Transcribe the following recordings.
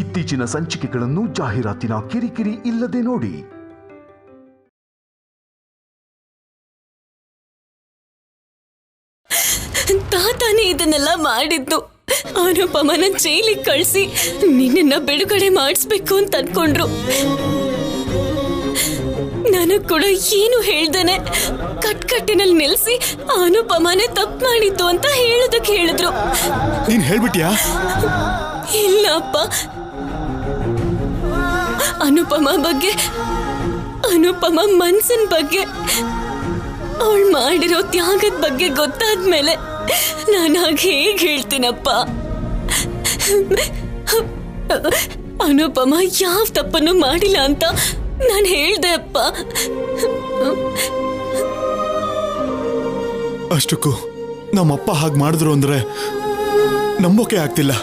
ಇತ್ತೀಚಿನ ಸಂಚಿಕೆಗಳನ್ನು ಜಾಹೀರಾತಿನ ಕಿರಿಕಿರಿ ಇಲ್ಲದೆ ನೋಡಿ. ತಾತಾನೇ ಇದನ್ನೆಲ್ಲ ಮಾಡಿದ್ದು. ಅನುಪಮನ ಜೈಲಿಗೆ ಕಳಿಸಿ ನಿನ್ನ ಬಿಡುಗಡೆ ಮಾಡಿಸ್ಬೇಕು ಅಂತ ಅನ್ಕೊಂಡ್ರು. ನನಗ್ ಕೂಡ ಏನು ಹೇಳ್ದೇನೆ ಕಟ್ಕಟ್ಟಿನಲ್ಲಿ ನಿಲ್ಸಿ ಅನುಪಮನೇ ತಪ್ಪು ಮಾಡಿದ್ದು ಅಂತ ಹೇಳೋದಕ್ಕೆ ಹೇಳಿದ್ರು. ನೀನ್ ಹೇಳ್ಬಿಟ್ಯಾ? ಇಲ್ಲ ಅಪ್ಪ, ಅನುಪಮ ಬಗ್ಗೆ, ಅನುಪಮ ಮನ್ಸಿನ ಬಗ್ಗೆ, ಅವಳು ಮಾಡಿರೋ ತ್ಯಾಗದ ಬಗ್ಗೆ ಗೊತ್ತಾದ್ಮೇಲೆ ನಾನು ಹಾಗೆ ಹೇಗೆ ಹೇಳ್ತೀನಪ್ಪ? ಅನುಪಮ ಯಾವ ತಪ್ಪನ್ನು ಮಾಡಿಲ್ಲ ಅಂತ ನಾನು ಹೇಳ್ದೆ ಅಪ್ಪ. ಅಷ್ಟಕ್ಕೂ ನಮ್ಮಪ್ಪ ಹಾಗೆ ಮಾಡಿದ್ರು ಅಂದ್ರೆ ನಂಬೋಕೆ ಆಗ್ತಿಲ್ಲ.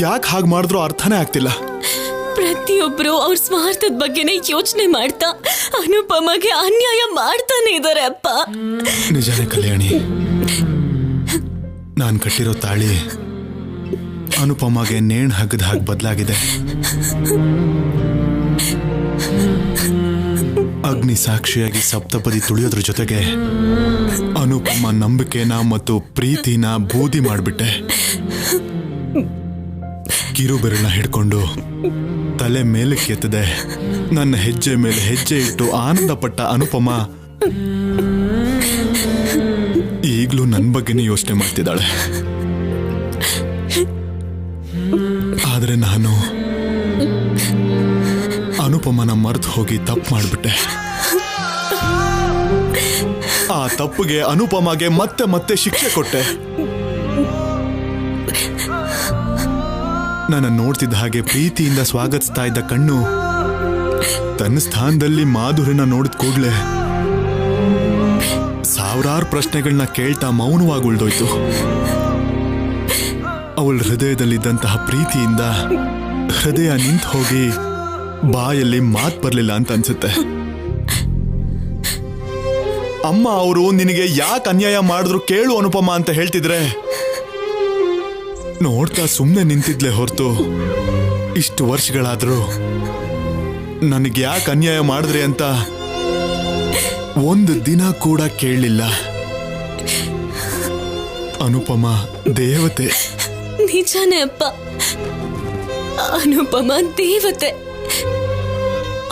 ಯಾಕೆ ಹಾಗೆ ಮಾಡಿದ್ರು ಅರ್ಥನೇ ಆಗ್ತಿಲ್ಲ. ಪ್ರತಿಯೊಬ್ರು ಅವ್ರ ಸ್ವಾರ್ಥದ ಬಗ್ಗೆನೇ ಯೋಚನೆ ಮಾಡ್ತಾ ಅನುಪಮಗೆ ಅನ್ಯಾಯ ಮಾಡ್ತಾನೆ ಇದಾರೆ ಅಪ್ಪ. ನಿಜಾನೇ ಕಲ್ಯಾಣಿ, ನಾನು ಕಟ್ಟಿರೋ ತಾಳಿ ಅನುಪಮಗೆ ನೇಣು ಹಗ್ಗದ ಹಾಗೆ ಬದಲಾಗಿದೆ. ಅಗ್ನಿ ಸಾಕ್ಷಿಯಾಗಿ ಸಪ್ತಪದಿ ತುಳಿಯೋದ್ರ ಜೊತೆಗೆ ಅನುಪಮ ನಂಬಿಕೆನ ಮತ್ತು ಪ್ರೀತಿನ ಬೂದಿ ಮಾಡಿಬಿಟ್ಟೆ. ಕಿರು ಬೆರಳನ್ನ ಹಿಡ್ಕೊಂಡು ತಲೆ ಮೇಲಕ್ಕೆ ಎತ್ತದೆ ನನ್ನ ಹೆಜ್ಜೆ ಮೇಲೆ ಹೆಜ್ಜೆ ಇಟ್ಟು ಆನಂದ ಪಟ್ಟ ಅನುಪಮ ಈಗಲೂ ನನ್ನ ಬಗ್ಗೆನೇ ಯೋಚನೆ ಮಾಡ್ತಿದ್ದಾಳೆ. ಆದ್ರೆ ನಾನು ಅನುಪಮನ ಮರೆತು ಹೋಗಿ ತಪ್ಪು ಮಾಡಿಬಿಟ್ಟೆ. ಆ ತಪ್ಪಿಗೆ ಅನುಪಮಗೆ ಮತ್ತೆ ಮತ್ತೆ ಶಿಕ್ಷೆ ಕೊಟ್ಟೆ. ನನ್ನ ನೋಡ್ತಿದ್ದ ಹಾಗೆ ಪ್ರೀತಿಯಿಂದ ಸ್ವಾಗತಿಸ್ತಾ ಇದ್ದ ಕಣ್ಣು ತನ್ನ ಸ್ಥಾನದಲ್ಲಿ ಮಾಧುರಿನ ನೋಡಿದ ಕೂಡ್ಲೆ ಸಾವಿರಾರು ಪ್ರಶ್ನೆಗಳನ್ನ ಕೇಳ್ತಾ ಮೌನವಾಗಿ ಉಳ್ದೋಯ್ತು. ಅವಳ ಹೃದಯದಲ್ಲಿದ್ದಂತಹ ಪ್ರೀತಿಯಿಂದ ಹೃದಯ ನಿಂತು ಹೋಗಿ ಬಾಯಲ್ಲಿ ಮಾತು ಬರಲಿಲ್ಲ ಅಂತ ಅನ್ಸುತ್ತೆ. ಅಮ್ಮ ಅವರು ನಿನಗೆ ಯಾಕೆ ಅನ್ಯಾಯ ಮಾಡಿದ್ರು ಕೇಳು ಅನುಪಮ ಅಂತ ಹೇಳ್ತಿದ್ರೆ ನೋಡ್ತಾ ಸುಮ್ಮನೆ ನಿಂತಿದ್ಲೆ ಹೊರತು ಇಷ್ಟು ವರ್ಷಗಳಾದ್ರೂ ನನಗೆ ಯಾಕೆ ಅನ್ಯಾಯ ಮಾಡಿದ್ರಿ ಅಂತ ಒಂದು ದಿನ ಕೂಡ ಕೇಳಲಿಲ್ಲ. ಅನುಪಮ ದೇವತೆ. ನಿಜಾನೇ ಅಪ್ಪ, ಅನುಪಮ ದೇವತೆ.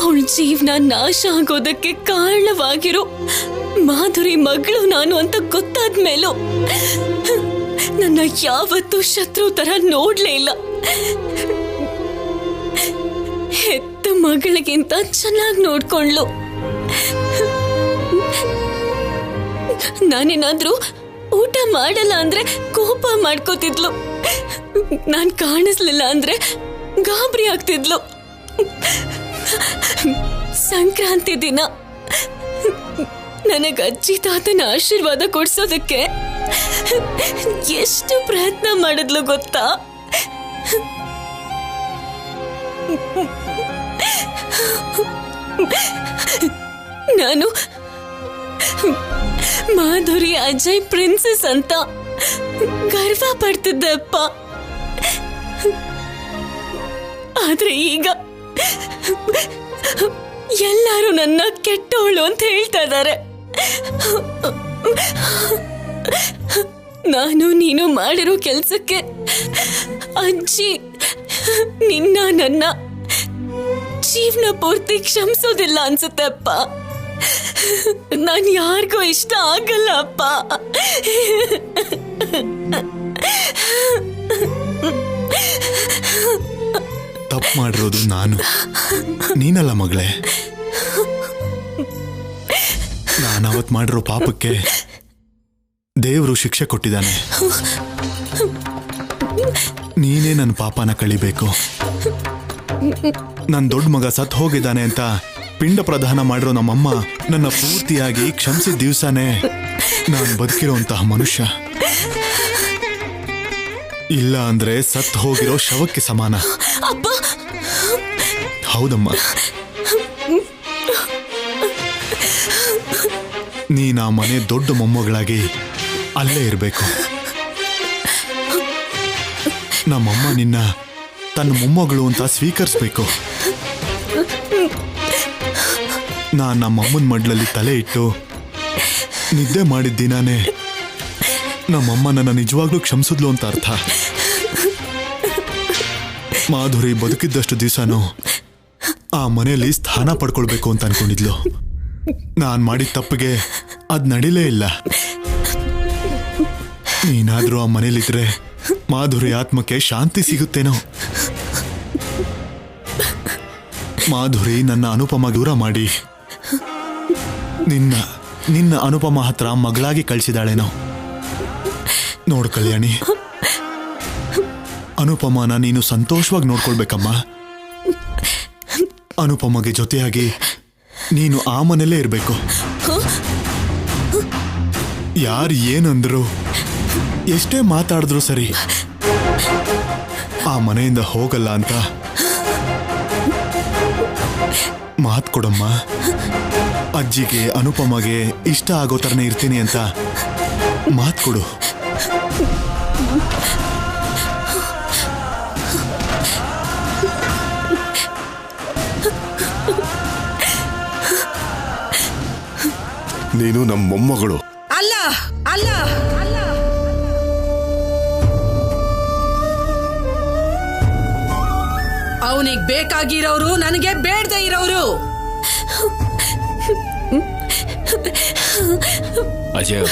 ಅವಳ ಜೀವನ ನಾಶ ಆಗೋದಕ್ಕೆ ಕಾರಣವಾಗಿರೋ ಮಾಧುರಿ ಮಗಳು ನಾನು ಅಂತ ಗೊತ್ತಾದ್ಮೇಲೂ ನನ್ನ ಯಾವತ್ತೂ ಶತ್ರು ತರ ನೋಡ್ಲೇ ಇಲ್ಲ. ಹೆತ್ತ ಮಗಳಿಗಿಂತ ಚೆನ್ನಾಗಿ ನೋಡ್ಕೊಂಡ್ಲು. ನಾನೇನಾದ್ರೂ ಊಟ ಮಾಡಲ್ಲ ಅಂದ್ರೆ ಕೋಪ ಮಾಡ್ಕೋತಿದ್ಲು. ನಾನ್ ಕಾಣಿಸ್ಲಿಲ್ಲ ಅಂದ್ರೆ ಗಾಬರಿ ಆಗ್ತಿದ್ಲು. ಸಂಕ್ರಾಂತಿ ದಿನ ನನಗ ಅಜ್ಜಿ ತಾತನ ಆಶೀರ್ವಾದ ಕೊಡ್ಸೋದಕ್ಕೆ ಎಷ್ಟು ಪ್ರಯತ್ನ ಮಾಡಿದ್ಲು ಗೊತ್ತಾ? ನಾನು ಮಾಧುರಿ ಅಜಯ್ ಪ್ರಿನ್ಸೆಸ್ ಅಂತ ಗರ್ವ ಪಡ್ತಿದ್ದೆ ಅಪ್ಪ. ಆದ್ರೆ ಈಗ ಎಲ್ಲರೂ ನನ್ನ ಕೆಟ್ಟವಳು ಅಂತ ಹೇಳ್ತಾ ಇದ್ದಾರೆ. ನಾನು ನೀನು ಮಾಡಿರೋ ಕೆಲ್ಸಕ್ಕೆ ಅಜ್ಜಿ ನಿನ್ನ ನನ್ನ ಜೀವನ ಪೂರ್ತಿ ಕ್ಷಮಿಸೋದಿಲ್ಲ ಅನ್ಸುತ್ತೆ ಅಪ್ಪ. ನಾನು ಯಾರಿಗೂ ಇಷ್ಟ ಆಗಲ್ಲ ಅಪ್ಪ. ತಪ್ಪು ಮಾಡಿರೋದು ನಾನು, ನೀನಲ್ಲ ಮಗಳೇ. ನಾನು ಅವತ್ತು ಮಾಡಿರೋ ಪಾಪಕ್ಕೆ ದೇವರು ಶಿಕ್ಷೆ ಕೊಟ್ಟಿದ್ದಾನೆ. ನೀನೇ ನನ್ನ ಪಾಪನ ಕಳಿಬೇಕು. ನನ್ನ ದೊಡ್ಡ ಮಗ ಸತ್ ಹೋಗಿದ್ದಾನೆ ಅಂತ ಪಿಂಡ ಪ್ರದಾನ ಮಾಡಿರೋ ನಮ್ಮಮ್ಮ ನನ್ನ ಪೂರ್ತಿಯಾಗಿ ಕ್ಷಮಿಸಿದ ದಿವಸನೇ ನಾನು ಬದುಕಿರೋಂತಹ ಮನುಷ್ಯ. ಇಲ್ಲ ಅಂದ್ರೆ ಸತ್ ಹೋಗಿರೋ ಶವಕ್ಕೆ ಸಮಾನ. ಹೌದಮ್ಮ, ನೀನು ಆ ಮನೆ ದೊಡ್ಡ ಮೊಮ್ಮಗಳಾಗಿ ಅಲ್ಲೇ ಇರಬೇಕು. ನಮ್ಮಮ್ಮ ನಿನ್ನ ತನ್ನ ಮೊಮ್ಮಗಳು ಅಂತ ಸ್ವೀಕರಿಸ್ಬೇಕು. ನಾನು ನಮ್ಮಮ್ಮನ ಮಡ್ಲಲ್ಲಿ ತಲೆ ಇಟ್ಟು ನಿದ್ದೆ ಮಾಡಿದ ದಿನಾನೇ ನಮ್ಮಮ್ಮ ನನ್ನ ನಿಜವಾಗ್ಲೂ ಕ್ಷಮಿಸಿದ್ಲು ಅಂತ ಅರ್ಥ. ಮಾಧುರಿ ಬದುಕಿದ್ದಷ್ಟು ದಿವಸನೂ ಆ ಮನೆಯಲ್ಲಿ ಸ್ಥಾನ ಪಡ್ಕೊಳ್ಬೇಕು ಅಂತ ಅನ್ಕೊಂಡಿದ್ಲು. ನಾನು ಮಾಡಿದ ತಪ್ಪಿಗೆ ಅದ್ ನಡೀಲೇ ಇಲ್ಲ. ನೀನಾದ್ರೂ ಆ ಮನೇಲಿದ್ರೆ ಮಾಧುರಿ ಆತ್ಮಕ್ಕೆ ಶಾಂತಿ ಸಿಗುತ್ತೇನೋ. ಮಾಧುರಿ ನನ್ನ ಅನುಪಮ ದೂರ ಮಾಡಿ ನಿನ್ನ ಅನುಪಮ ಹತ್ರ ಮಗಳಾಗಿ ಕಳಿಸಿದಾಳೇನೋ. ನೋಡು ಕಲ್ಯಾಣಿ, ಅನುಪಮನ ನೀನು ಸಂತೋಷವಾಗಿ ನೋಡ್ಕೊಳ್ಬೇಕಮ್ಮ. ಅನುಪಮಗೆ ಜೊತೆಯಾಗಿ ನೀನು ಆ ಮನೆಯಲ್ಲೇ ಇರಬೇಕು. ಯಾರು ಏನಂದ್ರು ಎಷ್ಟೇ ಮಾತಾಡಿದ್ರು ಸರಿ, ಆ ಮನೆಯಿಂದ ಹೋಗಲ್ಲ ಅಂತ ಮಾತು ಕೊಡಮ್ಮ. ಅಜ್ಜಿಗೆ ಅನುಪಮಗೆ ಇಷ್ಟ ಆಗೋ ಥರನೇ ಇರ್ತೀನಿ ಅಂತ ಮಾತು ಕೊಡು. ನೀನು ನಮ್ಮ ಮೊಮ್ಮಗಳು. ಅಲ್ಲ ಅಲ್ಲ ಅಲ್ಲ, ಅವನಿಗೆ ಬೇಕಾಗಿರೋರು ನನಗೆ ಬೇಡದೆ ಇರೋರು. ಅಜಯ್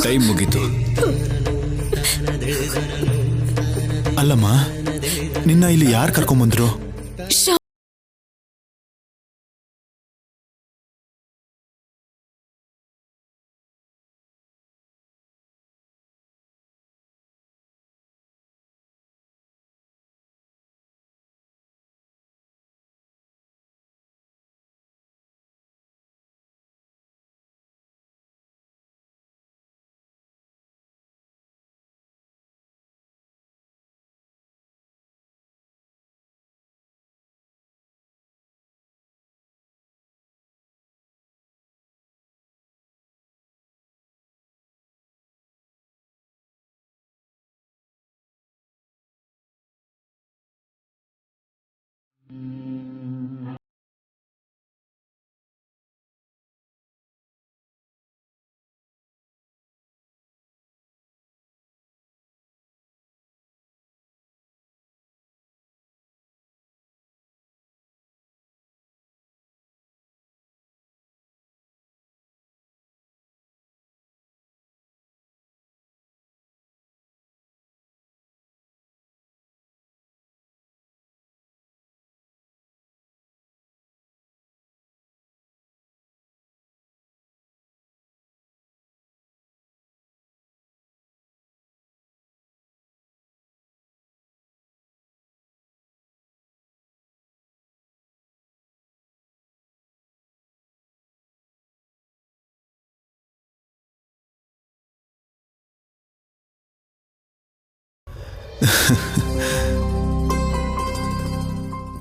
ಟೈಮ್ ಮುಗೀತು. ಅಲ್ಲಮ್ಮ, ನಿನ್ನ ಇಲ್ಲಿ ಯಾರು ಕರ್ಕೊಂಬಂದ್ರು?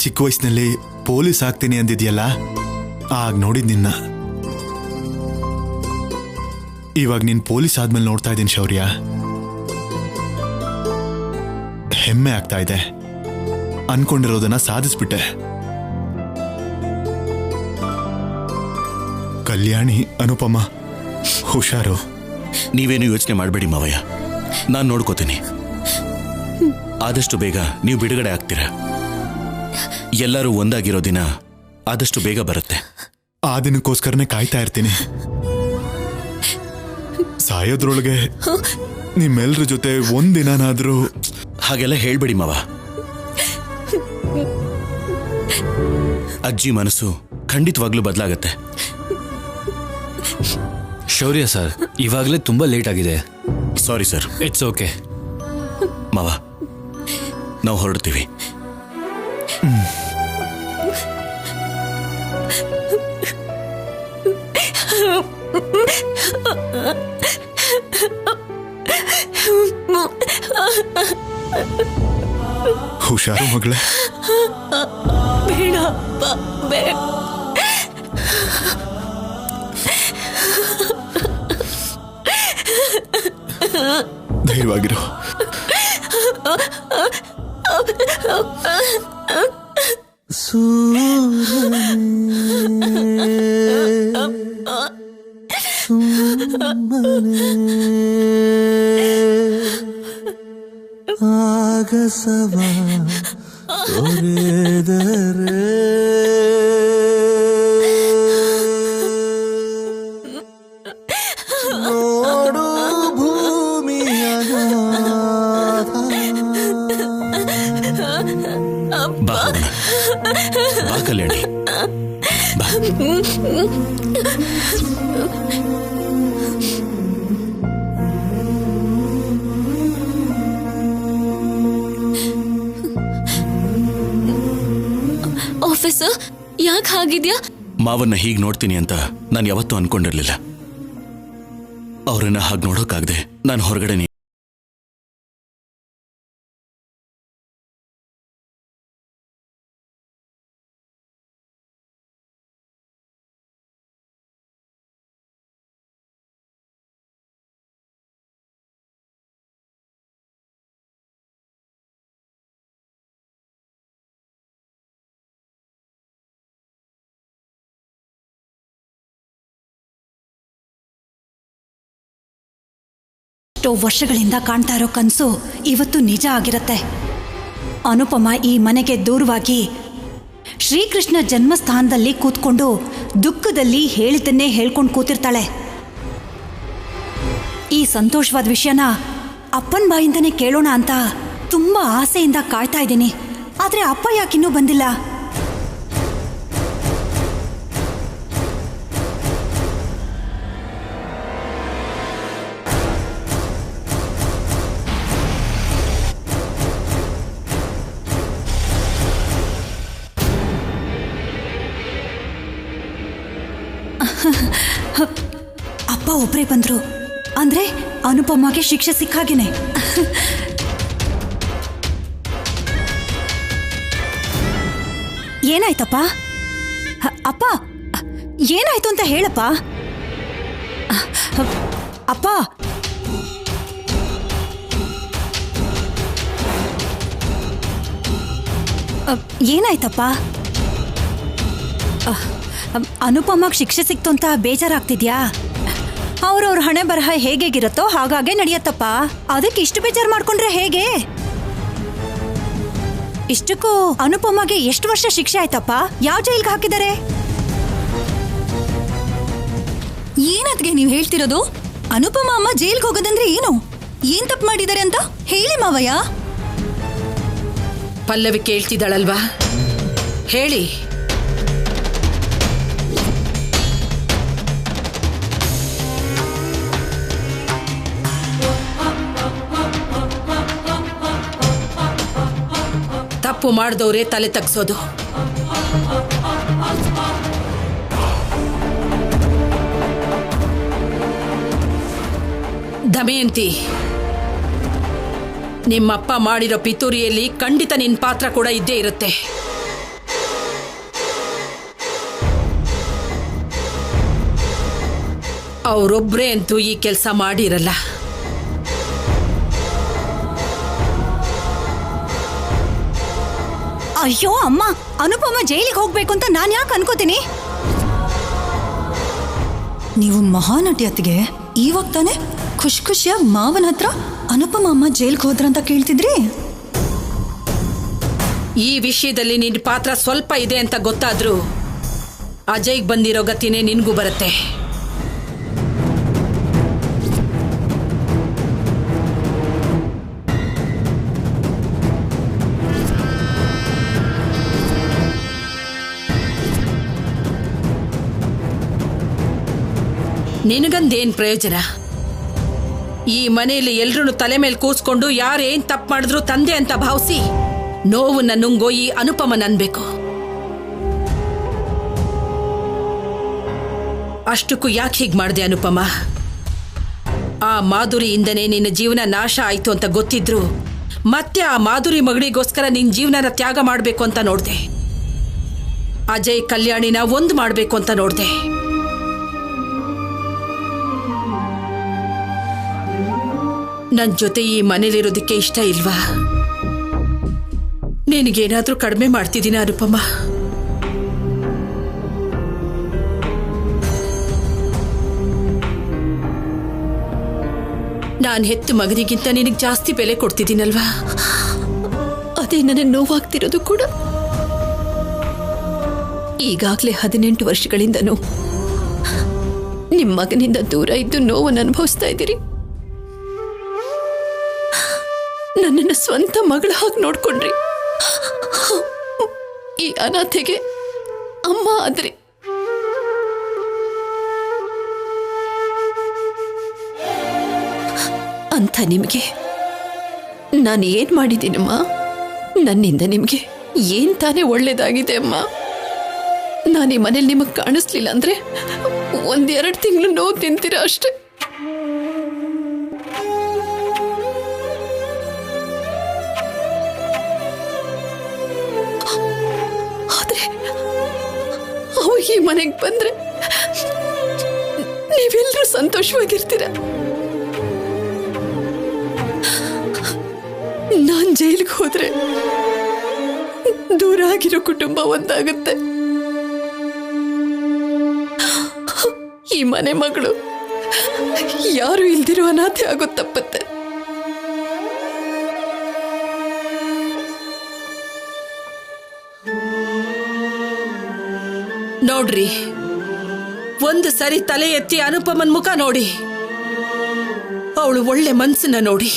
ಚಿಕ್ಕ ವಯಸ್ಸಿನಲ್ಲಿ ಪೊಲೀಸ್ ಆಗ್ತೀನಿ ಅಂದಿದ್ಯಲ್ಲ, ಆಗ ನೋಡಿದ್ ನಿನ್ನ. ಇವಾಗ ನೀನ್ ಪೊಲೀಸ್ ಆದ್ಮೇಲೆ ನೋಡ್ತಾ ಇದ್ದೀನಿ ಶೌರ್ಯ. ಹೆಮ್ಮೆ ಆಗ್ತಾ ಇದೆ. ಅನ್ಕೊಂಡಿರೋದನ್ನ ಸಾಧಿಸ್ಬಿಟ್ಟೆ. ಕಲ್ಯಾಣಿ, ಅನುಪಮ, ಹುಷಾರು. ನೀವೇನು ಯೋಚನೆ ಮಾಡಬೇಡಿ ಮಾವಯ್ಯ, ನಾನು ನೋಡ್ಕೋತೀನಿ. ಆದಷ್ಟು ಬೇಗ ನೀವು ಬಿಡುಗಡೆ ಆಗ್ತೀರಾ. ಎಲ್ಲರೂ ಒಂದಾಗಿರೋ ದಿನ ಆದಷ್ಟು ಬೇಗ ಬರುತ್ತೆ. ಆ ದಿನಕ್ಕೋಸ್ಕರನೇ ಕಾಯ್ತಾ ಇರ್ತೀನಿ. ಸಾಯೋದ್ರೊಳಗೆ ನಿಮ್ಮೆಲ್ರ ಜೊತೆ ಒಂದಿನಾದ್ರೂ. ಹಾಗೆಲ್ಲ ಹೇಳ್ಬೇಡಿ ಮಾವ. ಅಜ್ಜಿ ಮನಸ್ಸು ಖಂಡಿತವಾಗ್ಲೂ ಬದಲಾಗತ್ತೆ. ಶೌರ್ಯ ಸರ್, ಇವಾಗಲೇ ತುಂಬಾ ಲೇಟ್ ಆಗಿದೆ. Sorry sir. ಇಟ್ಸ್ ಓಕೆ ಮಾವ, ನಾವು ಹೊರಡ್ತೀವಿ. ಹುಷಾರು ಮಗಳೇ. ಬೇಡ ಬೇಡ. ಧೈರ್ಯವಾಗಿರು. ಆಗಸವ ತೊರೆದರೆ ನೋಡು ಭೂಮಿಯ ಬಾ ಹೋಗೋಣ. ಬಾ ಕಲ್ಯಾಣಿ ಬಾ. ಆಫೀಸರ್, ಯಾಕೆ ಹಾಗಿದ್ಯಾ? ಮಾವನ್ನ ಹೀಗೆ ನೋಡ್ತೀನಿ ಅಂತ ನಾನು ಯಾವತ್ತೂ ಅನ್ಕೊಂಡಿರ್ಲಿಲ್ಲ. ಅವರನ್ನ ಹಾಗೆ ನೋಡೋಕ್ಕಾಗದೆ ನಾನು ಹೊರಗಡೆ ಎಷ್ಟೋ ವರ್ಷಗಳಿಂದ ಕಾಣ್ತಾ ಇರೋ ಕನಸು ಇವತ್ತು ನಿಜ ಆಗಿರತ್ತೆ. ಅನುಪಮ ಈ ಮನೆಗೆ ದೂರವಾಗಿ ಶ್ರೀಕೃಷ್ಣ ಜನ್ಮಸ್ಥಾನದಲ್ಲಿ ಕೂತ್ಕೊಂಡು ದುಃಖದಲ್ಲಿ ಹೇಳಿದ್ದನ್ನೇ ಹೇಳ್ಕೊಂಡು ಕೂತಿರ್ತಾಳೆ. ಈ ಸಂತೋಷವಾದ ವಿಷಯನ ಅಪ್ಪನ ಬಾಯಿಂದನೇ ಕೇಳೋಣ ಅಂತ ತುಂಬಾ ಆಸೆಯಿಂದ ಕಾಯ್ತಾ ಇದ್ದೀನಿ. ಆದ್ರೆ ಅಪ್ಪ ಯಾಕಿನ್ನೂ ಬಂದಿಲ್ಲ? ಅಪ್ಪ ಒಬ್ಬರೇ ಬಂದ್ರು ಅಂದ್ರೆ ಅನುಪಮಗೆ ಶಿಕ್ಷೆ ಸಿಕ್ಕಾಗೇನೆ. ಏನಾಯ್ತಪ್ಪ? ಅಪ್ಪ ಏನಾಯ್ತು ಅಂತ ಹೇಳಪ್ಪ. ಅಪ್ಪ ಏನಾಯ್ತಪ್ಪ? ಅನುಪಮಗ್ ಶಿಕ್ಷೆ ಸಿಕ್ತು ಅಂತ ಬೇಜಾರಾಗ್ತಿದ್ಯಾ? ಅವ್ರವ್ರ ಹಣೆ ಬರಹ ಹೇಗಿರುತ್ತೋ ಹಾಗಾಗೆ ನಡೆಯತ್ತಪ್ಪ. ಅದಕ್ಕೆ ಇಷ್ಟು ಬೇಜಾರು ಮಾಡ್ಕೊಂಡ್ರೆ ಹೇಗೆ? ಇಷ್ಟಕ್ಕೂ ಅನುಪಮಗೆ ಎಷ್ಟು ವರ್ಷ ಶಿಕ್ಷೆ ಆಯ್ತಪ್ಪ? ಯಾವ ಜೈಲ್ಗೆ ಹಾಕಿದ್ದಾರೆ? ಏನದ್ಗೆ ನೀವು ಹೇಳ್ತಿರೋದು? ಅನುಪಮ ಅಮ್ಮ ಜೈಲ್ಗೆ ಹೋಗೋದಂದ್ರೆ ಏನು? ಏನ್ ತಪ್ಪು ಮಾಡಿದ್ದಾರೆ ಅಂತ ಹೇಳಿ ಮಾವಯ್ಯ. ಪಲ್ಲವಿ ಕೇಳ್ತಿದ್ದಾಳಲ್ವಾ, ಹೇಳಿ. ತಪ್ಪು ಮಾಡಿದವರೇ ತಲೆ ತಗ್ಸೋದು. ದಮಯಂತಿ, ನಿಮ್ಮಪ್ಪ ಮಾಡಿರೋ ಪಿತೂರಿಯಲ್ಲಿ ಖಂಡಿತ ನಿನ್ನ ಪಾತ್ರ ಕೂಡ ಇದ್ದೇ ಇರುತ್ತೆ. ಅವರೊಬ್ಬರೇ ಅಂತೂ ಈ ಕೆಲಸ ಮಾಡಿರಲ್ಲ. ಅಯ್ಯೋ ಅಮ್ಮ, ಅನುಪಮ ಜೈಲಿಗೆ ಹೋಗ್ಬೇಕು ಅಂತ ನಾನು ಯಾಕೆ ಅನ್ಕೋತೀನಿ? ನೀವು ಮಹಾನಟಿ ಅತ್ತಿಗೆ, ಇವಾಗ ತಾನೆ ಖುಷಿಯಾಗಿ ಮಾವನ ಹತ್ರ ಅನುಪಮ ಅಮ್ಮ ಜೈಲ್ಗೆ ಹೋದ್ರಂತ ಕೇಳ್ತಿದ್ರಿ. ಈ ವಿಷಯದಲ್ಲಿ ನಿನ್ನ ಪಾತ್ರ ಸ್ವಲ್ಪ ಇದೆ ಅಂತ ಗೊತ್ತಾದ್ರೂ ಅಜಯ್ಗೆ ಬಂದಿರೋ ಗತಿನೇ ನಿನ್ಗೂ ಬರುತ್ತೆ. ನಿನಗಂದೇನ್ ಪ್ರಯೋಜನ? ಈ ಮನೆಯಲ್ಲಿ ಎಲ್ರೂ ತಲೆ ಮೇಲೆ ಕೂಸ್ಕೊಂಡು ಯಾರೇನ್ ತಪ್ಪು ಮಾಡಿದ್ರು ತಂದೆ ಅಂತ ಭಾವಿಸಿ ನೋವನ್ನ ನುಂಗೋ ಈ ಅನುಪಮನ್ ಅನ್ಬೇಕು. ಅಷ್ಟಕ್ಕೂ ಯಾಕೆ ಹೀಗೆ ಮಾಡಿದೆ ಅನುಪಮ? ಆ ಮಾಧುರಿಯಿಂದನೇ ನಿನ್ನ ಜೀವನ ನಾಶ ಆಯ್ತು ಅಂತ ಗೊತ್ತಿದ್ರು ಮತ್ತೆ ಆ ಮಾಧುರಿ ಮಗಳಿಗೋಸ್ಕರ ನಿನ್ನ ಜೀವನನ ತ್ಯಾಗ ಮಾಡಬೇಕು ಅಂತ ನೋಡ್ದೆ. ಅಜಯ್ ಕಲ್ಯಾಣಿನ ಒಂದು ಮಾಡಬೇಕು ಅಂತ ನೋಡ್ದೆ. ನನ್ನ ಜೊತೆ ಈ ಮನೇಲಿರೋದಕ್ಕೆ ಇಷ್ಟ ಇಲ್ವಾ? ನಿನಗೇನಾದ್ರೂ ಕಡಿಮೆ ಮಾಡ್ತಿದ್ದೀನ ಅನುಪಮ? ನಾನು ಹೆತ್ತ ಮಗನಿಗಿಂತ ನಿನಗೆ ಜಾಸ್ತಿ ಬೆಲೆ ಕೊಡ್ತಿದ್ದೀನಲ್ವಾ? ಅದೇ ನನಗೆ ನೋವಾಗ್ತಿರೋದು ಕೂಡ. ಈಗಾಗಲೇ 18 ವರ್ಷಗಳಿಂದನೂ ನಿಮ್ಮ ಮಗನಿಂದ ದೂರ ಇದ್ದು ನೋವನ್ನು ಅನುಭವಿಸ್ತಾ ಇದ್ದೀರಿ. ನನ್ನನ್ನು ಸ್ವಂತ ಮಗಳ ಹಾಗೆ ನೋಡ್ಕೊಂಡ್ರಿ. ಈ ಅನಾಥೆಗೆ ಅಮ್ಮ ಆದ್ರಿ. ಅಂತ ನಿಮಗೆ ನಾನು ಏನ್ ಮಾಡಿದ್ದೀನಮ್ಮ? ನನ್ನಿಂದ ನಿಮಗೆ ಏನ್ ತಾನೇ ಒಳ್ಳೇದಾಗಿದೆ ಅಮ್ಮ? ನಾನು ಈ ಮನೇಲಿ ನಿಮಗೆ ಕಾಣಿಸ್ಲಿಲ್ಲ ಅಂದ್ರೆ 1-2 ತಿಂಗಳು ನೋವು ತಿಂತೀರಾ ಅಷ್ಟೆ. ಆದ್ರೆ ಅವು ಈ ಮನೆಗೆ ಬಂದ್ರೆ ನೀವೆಲ್ಲರೂ ಸಂತೋಷವಾಗಿರ್ತೀರ. ನಾನ್ ಜೈಲಿಗೆ ಹೋದ್ರೆ ದೂರ ಆಗಿರೋ ಕುಟುಂಬ ಒಂದಾಗುತ್ತೆ. ಈ ಮನೆ ಮಗಳು ಯಾರು ಇಲ್ದಿರೋ ಅನಾಥೆ ಆಗೋದು ತಪ್ಪತ್ತೆ. ನೋಡ್ರಿ, ಒಂದು ಸರಿ ತಲೆ ಎತ್ತಿ ಅನುಪಮನ್ ಮುಖ ನೋಡಿ, ಅವಳು ಒಳ್ಳೆ ಮನ್ಸನ್ನ ನೋಡಿ.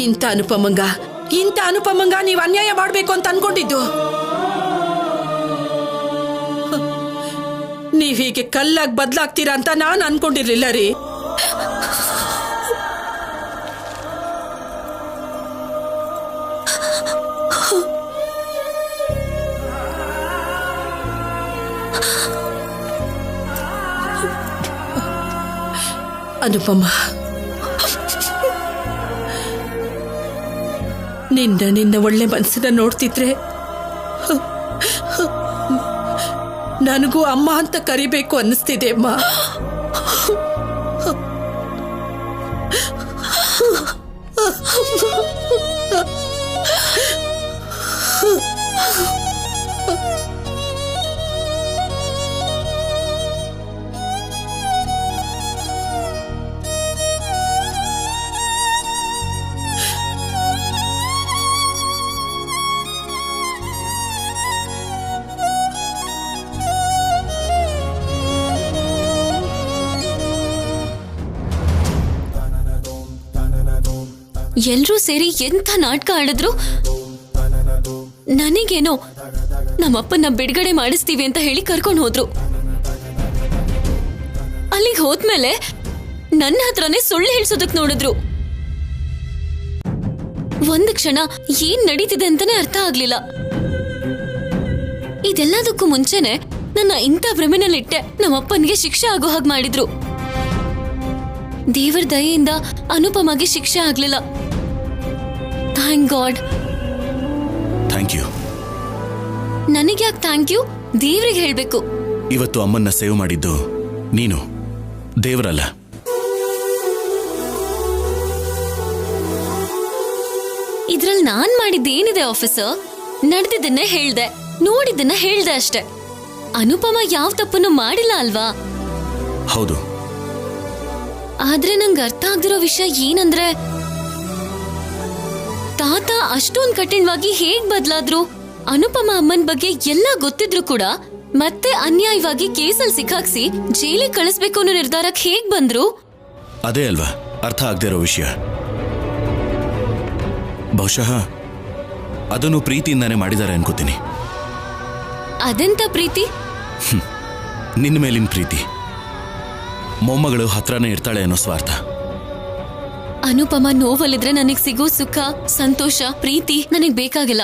ಇಂಥ ಅನುಪಮಂಗ ನೀವು ಅನ್ಯಾಯ ಮಾಡ್ಬೇಕು ಅಂತ ಅನ್ಕೊಂಡಿದ್ದು? ನೀವ್ ಹೀಗೆ ಕಲ್ಲಾಗಿ ಬದ್ಲಾಗ್ತೀರಾ ಅಂತ ನಾನು ಅನ್ಕೊಂಡಿರ್ಲಿಲ್ಲ ರೀ. ಅನುಪಮ, ನಿನ್ನ ಒಳ್ಳೆ ಮನಸ್ಸನ್ನ ನೋಡ್ತಿದ್ರೆ ನನಗೂ ಅಮ್ಮ ಅಂತ ಕರಿಬೇಕು ಅನ್ನಿಸ್ತಿದೆ ಅಮ್ಮ. ಎಲ್ರೂ ಸೇರಿ ಎಂಥ ನಾಟಕ ಆಡಿದ್ರು. ನನಗೇನೋ ನಮ್ಮಪ್ಪನ ಬಿಡುಗಡೆ ಮಾಡಿಸ್ತೀವಿ ಅಂತ ಹೇಳಿ ಕರ್ಕೊಂಡು ಹೋದ್ರು. ಅಲ್ಲಿಗೆ ಹೋದ್ಮೇಲೆ ನನ್ನ ಹತ್ರನೇ ಸುಳ್ಳು ಹೇಳ್ಸೋದಕ್ ನೋಡಿದ್ರು. ಒಂದು ಕ್ಷಣ ಏನ್ ನಡೀತಿದೆ ಅಂತಾನೆ ಅರ್ಥ ಆಗ್ಲಿಲ್ಲ. ಇದೆಲ್ಲದಕ್ಕೂ ಮುಂಚೆನೆ ನನ್ನ ಇಂಥ ಭ್ರಮೆನಲ್ಲಿಟ್ಟೆ ನಮ್ಮಪ್ಪನಿಗೆ ಶಿಕ್ಷೆ ಆಗೋ ಹಾಗೆ ಮಾಡಿದ್ರು. ದೇವರ ದಯೆಯಿಂದ ಅನುಪಮಗೆ ಶಿಕ್ಷೆ ಆಗ್ಲಿಲ್ಲ. Thank God. Thank you. ನನಗೆ ಯಾಕೆ ಥ್ಯಾಂಕ್ ಯು? ದೇವ್ರಿಗೆ ಹೇಳ್ಬೇಕು. ಇವತ್ತು ಅಮ್ಮನ್ನ ಸೇವ್ ಮಾಡಿದ್ದು ನೀನು, ದೇವರಲ್ಲ. ಇದ್ರಲ್ಲಿ ನಾನ್ ಮಾಡಿದ್ದೇನಿದೆ ಆಫೀಸರ್? ನಡೆದಿದ್ದನ್ನೇ ಹೇಳ್ದೆ, ನೋಡಿದ್ದನ್ನ ಹೇಳ್ದೆ ಅಷ್ಟೆ. ಅನುಪಮ ಯಾವ ತಪ್ಪನ್ನು ಮಾಡಿಲ್ಲ ಅಲ್ವಾ? ಹೌದು. ಆದ್ರೆ ನಂಗೆ ಅರ್ಥ ಆಗ್ದಿರೋ ವಿಷಯ ಏನಂದ್ರೆ, ತಾತ ಅಷ್ಟೊಂದು ಕಠಿಣವಾಗಿ ಹೇಗ್ ಬದಲಾದ್ರು? ಅನುಪಮ ಅಮ್ಮನ ಬಗ್ಗೆ ಎಲ್ಲ ಗೊತ್ತಿದ್ರು ಕೂಡ ಮತ್ತೆ ಅನ್ಯಾಯವಾಗಿ ಕೇಸಲ್ಲಿ ಸಿಕ್ಕಾಕ್ಸಿ ಜೈಲಿಗೆ ಕಳಿಸ್ಬೇಕು ಅನ್ನೋ ನಿರ್ಧಾರಕ್ಕೆ ಹೇಗ್ ಬಂದ್ರು? ಅದೇ ಅಲ್ವಾ ಅರ್ಥ ಆಗದೆ ಇರೋ ವಿಷಯ. ಬಹುಶಃ ಅದನ್ನು ಪ್ರೀತಿಯಿಂದಾನೇ ಮಾಡಿದ್ದಾರೆ ಅನ್ಕೋತೀನಿ. ಅದೆಂತ ಪ್ರೀತಿ? ನಿನ್ನ ಮೇಲಿನ ಪ್ರೀತಿ. ಮೊಮ್ಮಗಳು ಹತ್ರನೇ ಇರ್ತಾಳೆ ಅನ್ನೋ ಸ್ವಾರ್ಥ. ಅನುಪಮ ನೋವಲ್ಲಿದ್ರೆ ನನಗ್ ಸಿಗೋ ಸುಖ, ಸಂತೋಷ, ಪ್ರೀತಿ ನನಗ್ ಬೇಕಾಗಿಲ್ಲ.